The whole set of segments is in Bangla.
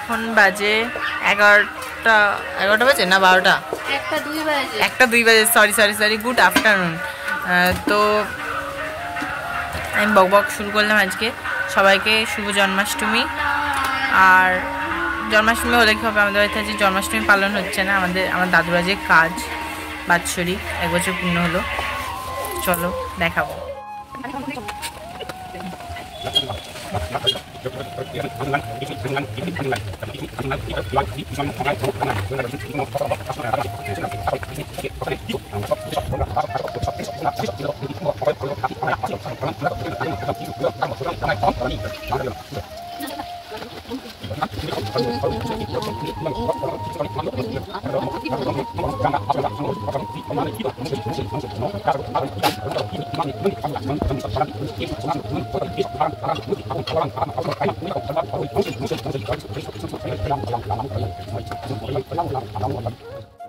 এখন বাজে 11টা বাজে না 12টা, 1-2 বাজে। Sorry, good afternoon. তো আমি বকবক শুরু করলাম আজকে। সবাইকে শুভ জন্মাষ্টমী। আর জন্মাষ্টমী হলে কি হবে, আমাদের বাড়িতে যে জন্মাষ্টমী পালন হচ্ছে না, আমার দাদুরা যে কাজ বাৎসরিক 1 বছর পূর্ণ হলো। চলো দেখাবো।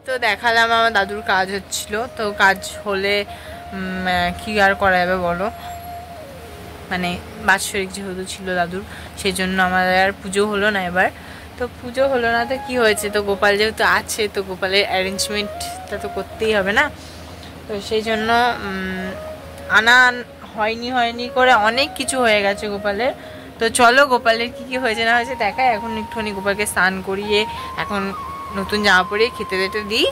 তো দেখালাম আমার দাদুর কাজ হচ্ছিল। তো কাজ হলে কি আর করা যাবে বলো, মানে বাৎসরিক যেহেতু ছিল দাদুর, সেই জন্য আমাদের আর পুজো হলো না এবার। তো পুজো হলো না তো কি হয়েছে, তো গোপাল যেহেতু আছে তো গোপালের অ্যারেঞ্জমেন্টটা তো করতেই হবে না। তো সেই জন্য আনা হয়নি করে অনেক কিছু হয়ে গেছে গোপালের। তো চলো গোপালের কি হয়েছে না হয়েছে দেখায়। এখন একটুখানি গোপালকে স্নান করিয়ে এখন নতুন জামা পরিয়ে খেতে দিই।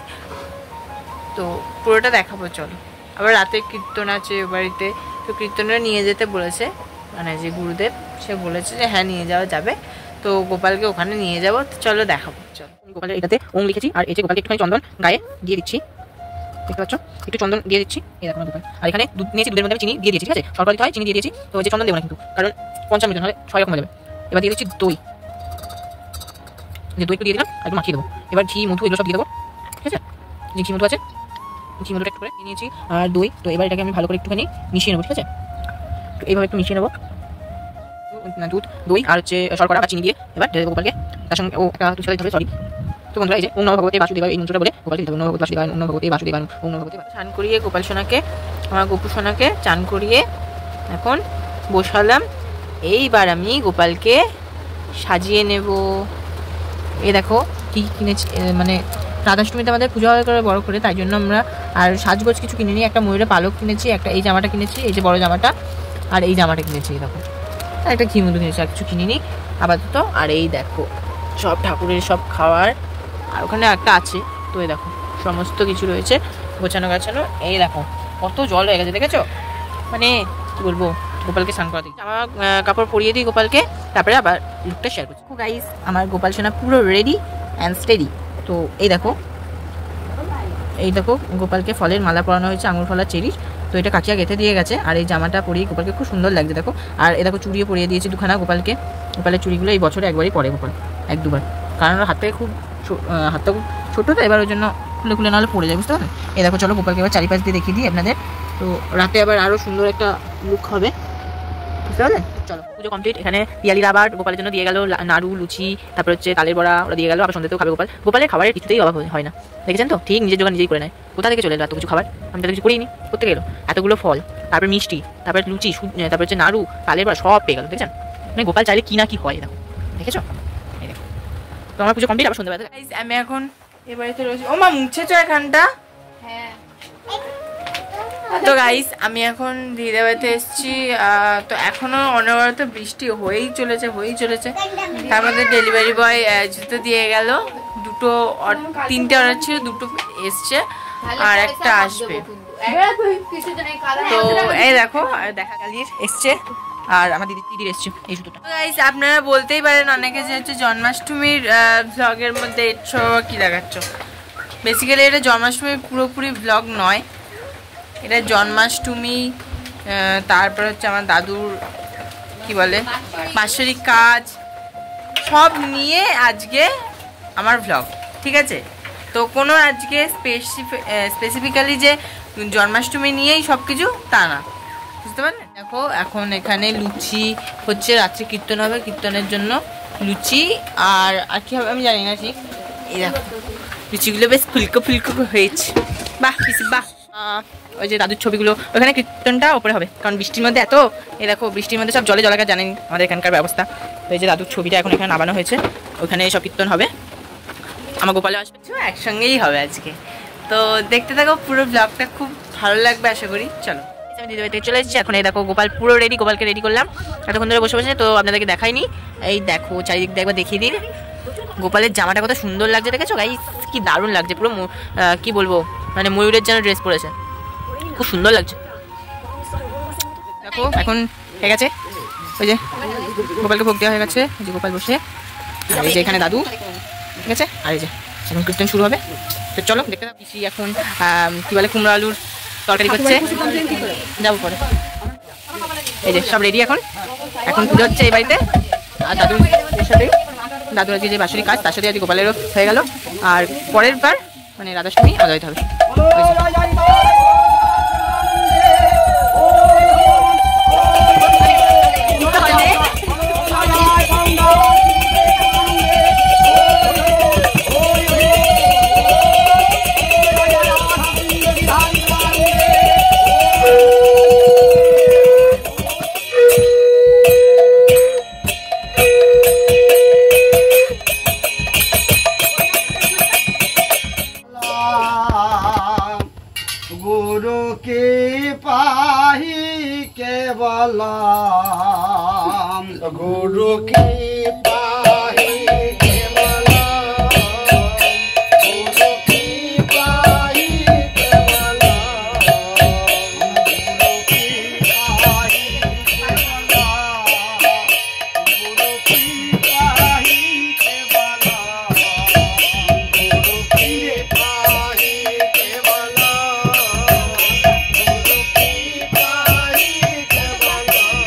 তো পুরোটা দেখাবো চলো। আবার রাতে কীর্তন আছে বাড়িতে, তো কীর্তনটা নিয়ে যেতে বলেছে, মানে যে গুরুদেব সে বলেছে যে হ্যাঁ নিয়ে যাওয়া যাবে। তো গোপালকে ওখানে নিয়ে যাবো। তো চলো দেখাবো। চলো গোপালের এটাতে ওম লিখেছি, আর এই যে গোপালকে একটুখানি চন্দন গায়ে দিয়ে দিচ্ছি, দেখতে পাচ্ছ, একটু চন্দন দিয়ে দিচ্ছি। এই দেখো গোপাল। আর এখানে দুধ নিয়েছি, দুধের মধ্যে চিনি দিয়ে দিয়েছি, ঠিক আছে, সরকার দিতে হয়, চিনি দিয়ে দিয়েছি। তো যে চন্দন দেবো না কিন্তু, কারণ 50 মিনিট হলে 6 রকম হয়ে যাবে। এবার দিয়ে দিচ্ছি দই, যে দই একটু দিয়ে দিলাম, একটু মাখিয়ে দেবো। এবার ঘি মধু এগুলো সব দিয়ে দেবো, ঠিক আছে, যে ঘি মধু আছে ঘি মধুটা একটু করে নিয়ে নিয়েছি, আর দই। তো এবার এটাকে আমি ভালো করে একটুখানি মিশিয়ে নেবো, ঠিক আছে, তো এইভাবে একটু মিশিয়ে নেবো। দুধ দই আর হচ্ছে শর্করা বা চিনি দিয়ে এবার দেবো গোপালকে। তার সঙ্গে ও একটা তুলসী হবে, সরি। তো বন্ধুরা এই যে ওম নমঃ ভগবতে বাসুদেবায় এই মন্ত্রটা বলে গোপালকে দিতে হবে। ওম নমঃ ভগবতে বাসুদেবায়, ওম নমঃ ভগবতে বাসুদেবায়, ওম নমঃ ভগবতে। চান করিয়ে গোপাল সোনাকে, আমার গোপু সোনাকে চান করিয়ে এখন বসালাম। এইবার আমি গোপালকে সাজিয়ে নেব। এই দেখো কি কিনেছি, মানে রাধাষ্টমীতে আমাদের পুজো করে বড় করে, তাই জন্য আমরা আর সাজগোজ কিছু কিনে নিই। একটা ময়ূরের পালক কিনেছি, একটা এই জামাটা কিনেছি, এই যে বড় জামাটা, আর এই জামাটা কিনেছি। এই দেখো, আর একটা ঘি মধু কিনেছি, আর কিছু কিনিনি আপাতত। আর এই দেখো সব ঠাকুরের সব খাওয়ার, আর ওখানে একটা আছে। তো এই দেখো সমস্ত কিছু রয়েছে গোছানো গাছানো। এই দেখো কত জল হয়ে গেছে, দেখেছো, মানে কি বলবো, গোপালকে স্নান করা দিই, জামা কাপড় পরিয়ে দিই গোপালকে, তারপরে আবার লুকটা শেয়ার করছি। গাইস আমার গোপাল সোনা পুরো রেডি অ্যান্ড স্টেডি। তো এই দেখো গোপালকে ফলের মালা পরানো হয়েছে, আঙুর ফল আর চেরির। তো এটা কাকিয়া গেঁথে দিয়ে গেছে, আর এই জামাটা পরিয়ে গোপালকে খুব সুন্দর লাগছে দেখো। আর এ দেখো চুড়িও পরিয়ে দিয়েছি দুখানা গোপালকে। গোপালের চুড়িগুলো এই বছরে একবারই পরে গোপাল, 1-2 বার, কারণ হাতটা খুব ছোটো, তো এবার ওই জন্য খুলে নাহলে পড়ে যায়, বুঝতে পারলেন। এই দেখো চলো গোপালকে এবার চারিপাশ দিয়ে দেখিয়ে দিই আপনাদের। তো রাতে আবার আরও সুন্দর একটা লুক হবে, বুঝতে পারলেন। চলো পুজো কমপ্লিট। এখানে পিয়ালিরা আবার গোপালের জন্য দিয়ে গেল নাড়ু লুচি, তারপর হচ্ছে তালের বড়া ওরা দিয়ে গেল। আবার সন্ধ্যাতেও খাবে গোপাল। গোপালের খাবারের কিছুতেই অভাব হয় না, দেখেছেন তো, ঠিক নিজের জোগাড় নিজেই করে নেয়। কোথা থেকে চলে এলো এত কিছু খাবার, আমি তাদের কিছু করিনি, করতে গেলো এতগুলো ফল, তারপর মিষ্টি, তারপর লুচি, তারপর হচ্ছে নাড়ু তালের বড়া সব পেয়ে গেল, দেখেছেন। মানে গোপাল চাইলে কি না কি হয়, দেখো, দেখেছো। তো আমার পুজো কমপ্লিট। আবার সন্ধ্যাবেলা আমি এখন এ বাড়িতে রয়েছি। ও মা মুছেছো এখানটা? হ্যাঁ। তো গাইস আমি এখন দিদিদের বাড়িতে এসেছি। তো এখনো অনবরত বৃষ্টি হয়েই চলেছে। তার মধ্যে ডেলিভারি বয় জুতো দিয়ে গেল, 3টে অর্ডার ছিল, 2টো এসছে আর একটা আসবে। তো এই দেখো দেখা কালির এসছে, আর আমার দিদির এসছে এই জুতোটা। গাইস আপনারা বলতেই পারেন অনেকে যে হচ্ছে জন্মাষ্টমীর ভ্লগের মধ্যে কি দেখাচ্ছ। বেসিক্যালি এটা জন্মাষ্টমীর পুরোপুরি ভ্লগ নয়, এটা জন্মাষ্টমী, তারপর হচ্ছে আমার দাদুর কি বলে বাৎসরিক কাজ সব নিয়ে আজকে আমার ভ্লগ, ঠিক আছে। তো কোনো আজকে স্পেসিফিক্যালি যে জন্মাষ্টমী নিয়েই সব কিছু তা না, বুঝতে পারলেন। দেখো এখন এখানে লুচি হচ্ছে, রাত্রে কীর্তন হবে, কীর্তনের জন্য লুচি আর কি হবে আমি জানি না ঠিক। এই দেখো লুচিগুলো বেশ ফুলকো হয়েছে, বাহ পিসি বাহ। ওই যে দাদুর ছবিগুলো ওখানে কীর্তনটা ওপরে হবে, কারণ বৃষ্টির মধ্যে এই দেখো বৃষ্টির মধ্যে সব জলে জলাকার, জানেন আমাদের এখানকার ব্যবস্থা। তো এই যে দাদুর ছবিটা এখন এখানে নামানো হয়েছে, ওখানে সব কীর্তন হবে, আমার গোপালও আসবে, একসঙ্গেই হবে আজকে। তো দেখতে থাকো পুরো ব্লগটা, খুব ভালো লাগবে আশা করি। চলো, আমি দিদিবাড়ি থেকে চলে এসেছি। এখন এই দেখো গোপাল পুরো রেডি, গোপালকে রেডি করলাম এতক্ষণ ধরে বসে বসে, তো আপনাদেরকে দেখাইনি। এই দেখো চারিদিক দিয়ে একবার দেখিয়ে দিন, গোপালের জামাটা কত সুন্দর লাগছে, দেখেছো গাইস? কি দারুণ লাগছে, পুরো কি বলবো, মানে ময়ূরের যেন ড্রেস পরেছে, খুব সুন্দর লাগছে। দেখো এখন হয়ে গেছে, ওই যে গোপালকে ভোগ দেওয়া হয়ে গেছে, এই যে গোপাল বসে, আর এই যে এখানে দাদু, ঠিক আছে? আর এই যে এখন কীর্তন শুরু হবে। তো চলো দেখতে থাকি। পিসি এখন কি বলে কুমড়ো আলুর তরকারি করছে, যাবো পরে। এই যে সব রেডি, এখন এখন পুজো হচ্ছে এই বাড়িতে। আর দাদুর সাথেই, দাদুর আজকে যে বাঁশুরি কাজ, তার সাথে আজকে গোপালেরও হয়ে গেল। আর পরের বার মানে রাধাষ্টমী অজয় হবে। गुरु की पाही केवल, गुरु की पाही केवल, गुरु की पाही केवल, गुरु की पाही केवल, गुरु की पाही केवल, गुरु की पाही केवल।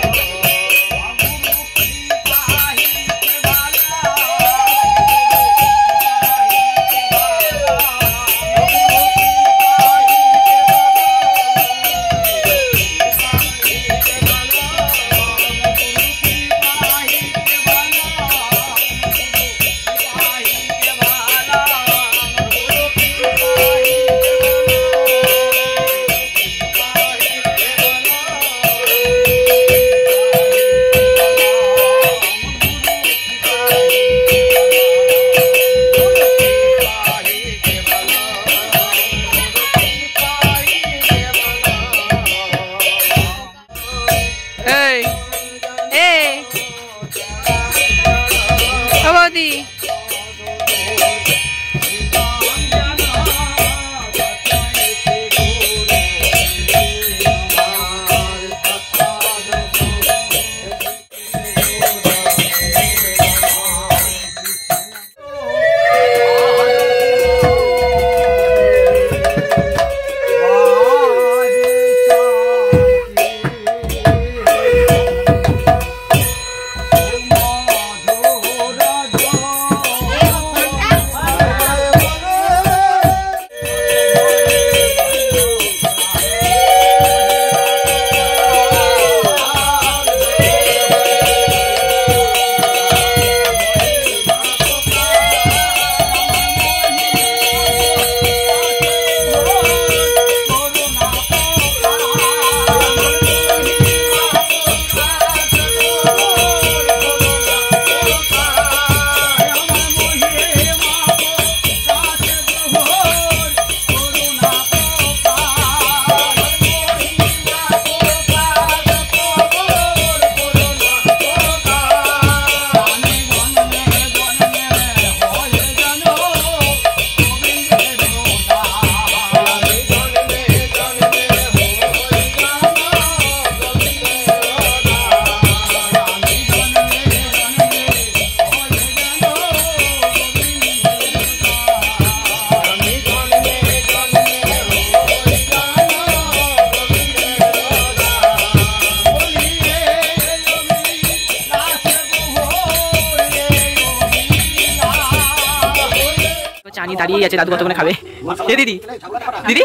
চানি দাঁড়িয়ে আছে, দাদু কতক্ষণে খাবে। এ দিদি, দিদি,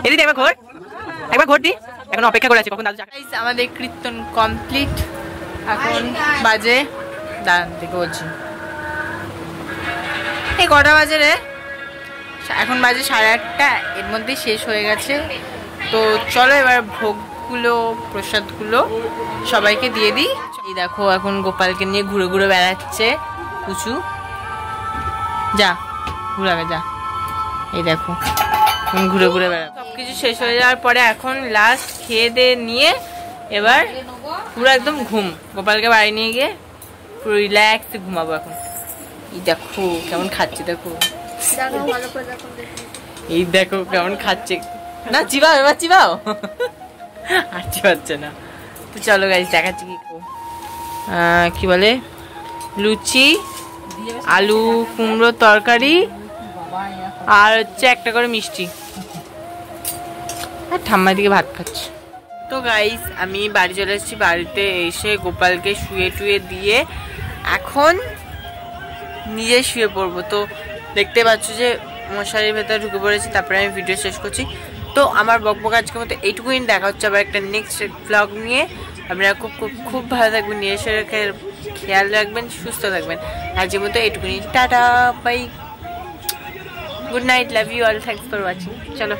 এ দিদি একবার ঘোর দি, এখন অপেক্ষা করে আছে কখন দাদু। আমাদের কীর্তন কমপ্লিট, এখন বাজে দাঁড়ান দেখে বলছি, এই কটা বাজে রে? এখন বাজে 8:30, এর মধ্যেই শেষ হয়ে গেছে। তো চলো এবার ভোগগুলো, প্রসাদগুলো সবাইকে দিয়ে দিই। এই দেখো এখন গোপালকে নিয়ে ঘুরে ঘুরে বেড়াচ্ছে পুচু যা ঘুরে আগে যা। এই দেখো ঘুরে ঘুরে বেড়াবো। সবকিছু শেষ হয়ে যাওয়ার পরে এখন লাস্ট খেয়ে দিয়ে নিয়ে এবার পুরো একদম ঘুম। গোপালকে বাড়ি নিয়ে গিয়ে পুরো রিল্যাক্সে ঘুমাবো এখন। এই দেখো কেমন খাচ্ছে, দেখো এই দেখো কেমন খাচ্ছে। না চিবাও, এবার চিবাও। আর চিবাচ্ছে না। তো চলো গাইস দেখাচ্ছি কি বলে লুচি, আলু কুমড়োর তরকারি আর হচ্ছে একটা করে মিষ্টি, আর ঠাম্মার দিকে ভাত খাচ্ছে। তো গাইস আমি বাড়ি চলে এসেছি। বাড়িতে এসে গোপালকে শুয়ে টুয়ে দিয়ে এখন নিজে শুয়ে পড়বো। তো দেখতে পাচ্ছ যে মশারির ভেতরে ঢুকে পড়েছি। তারপরে আমি ভিডিও শেষ করছি। তো আমার বকবক আজকের মতো এইটুকুই। দেখা হচ্ছে আবার একটা নেক্সট ব্লগ নিয়ে। আপনারা খুব খুব খুব ভালো থাকবেন, নিজের শরীরের খেয়াল রাখবেন, সুস্থ থাকবেন। আজকের মতো এইটুকুনি, tata bye, good night, love you all, thanks for watching. চলো।